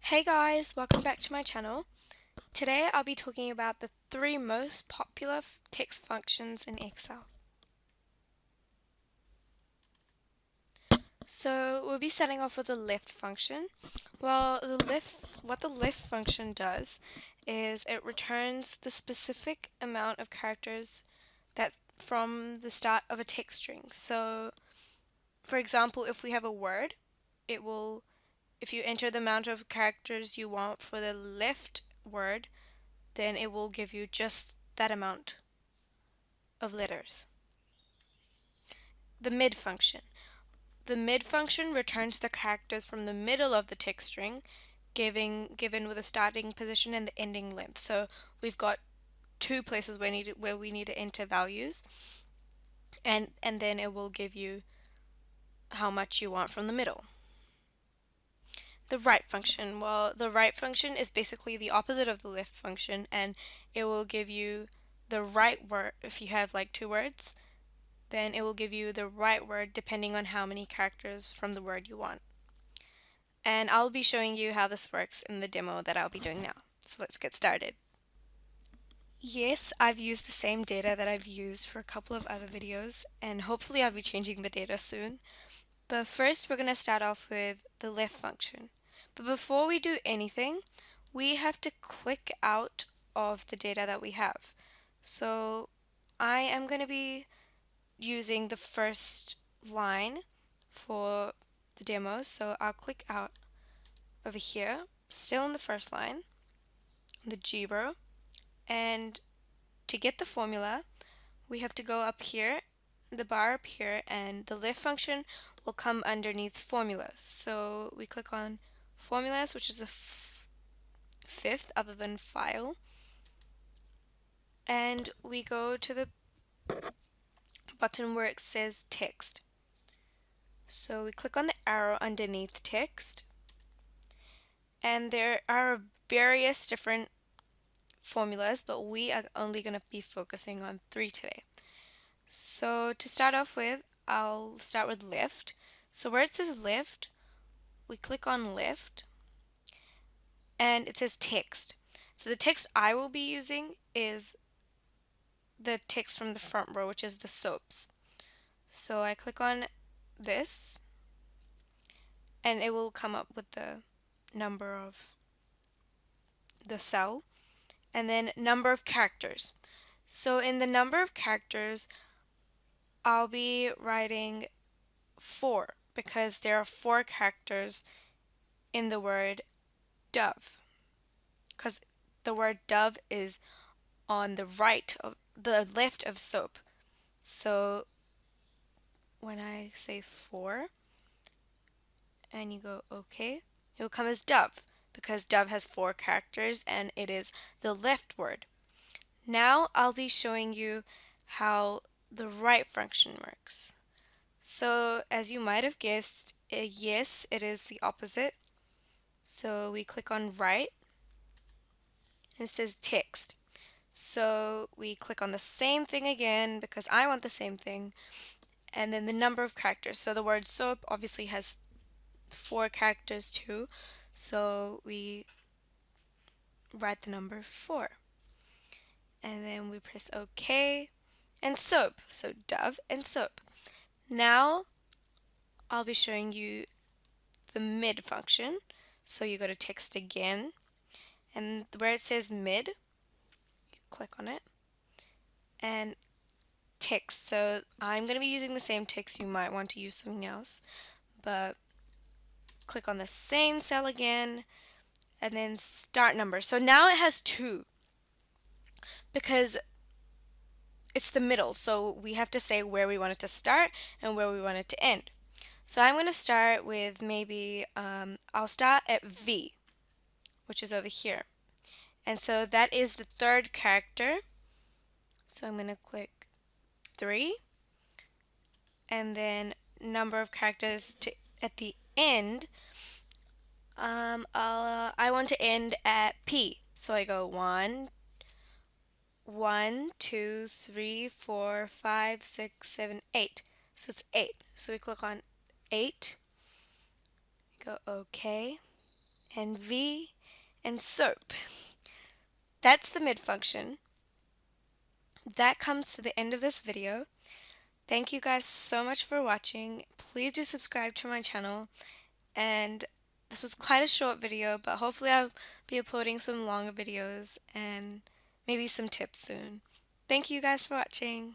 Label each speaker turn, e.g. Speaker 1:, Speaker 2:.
Speaker 1: Hey guys, welcome back to my channel. Today I'll be talking about the three most popular text functions in Excel. So we'll be starting off with the left function. Well, what the left function does is it returns the specific amount of characters that from the start of a text string. So for example, if we have a word, it will, if you enter the amount of characters you want for the left word, then it will give you just that amount of letters. The mid function. The mid function returns the characters from the middle of the text string, given with a starting position and the ending length. So we've got two places where we need to enter values, and then it will give you how much you want from the middle. The right function. Well, the right function is basically the opposite of the left function, and it will give you the right word. If you have like two words, then it will give you the right word depending on how many characters from the word you want. And I'll be showing you how this works in the demo that I'll be doing now. So let's get started. Yes, I've used the same data that I've used for a couple of other videos, and hopefully I'll be changing the data soon. But first we're going to start off with the left function. But before we do anything, we have to click out of the data that we have. So I am going to be using the first line for the demo, so I'll click out over here, still in the first line, the 0, and to get the formula we have to go up here, the bar up here, and the left function will come underneath formulas. So we click on formulas, which is the fifth other than file, and we go to the button where it says text. So we click on the arrow underneath text, and there are various different formulas, but we are only going to be focusing on 3 today. So to start off with, I'll start with left. So where it says left, we click on left, and it says text. So the text I will be using is the text from the front row, which is the soaps. So I click on this, and it will come up with the number of the cell, and then number of characters. So in the number of characters, I'll be writing 4 because there are 4 characters in the word dove, because the word dove is on the left of soap. So when I say 4 and you go OK, it will come as dove because dove has 4 characters and it is the left word. Now I'll be showing you how the right function works. So as you might have guessed, yes, it is the opposite. So we click on right, and it says text. So we click on the same thing again because I want the same thing, and then the number of characters. So the word soap obviously has 4 characters too, so we write the number 4. And then we press OK, and soap. So dove and soap. Now I'll be showing you the mid function. So you go to text again, and where it says mid, you click on it, and text. So I'm going to be using the same text. You might want to use something else, but click on the same cell again, and then start number. So now it has 2 because it's the middle, so we have to say where we want it to start and where we want it to end. So I'm going to start with maybe, I'll start at V, which is over here. And so that is the 3rd character. So I'm going to click 3, and then number of characters at the end. I want to end at P. So I go 1, 1, 2, 3, 4, 5, 6, 7, 8. So it's 8. So we click on 8, go OK, and V, and soap. That's the mid function. That comes to the end of this video. Thank you guys so much for watching. Please do subscribe to my channel. And this was quite a short video, but hopefully I'll be uploading some longer videos and maybe some tips soon. Thank you guys for watching.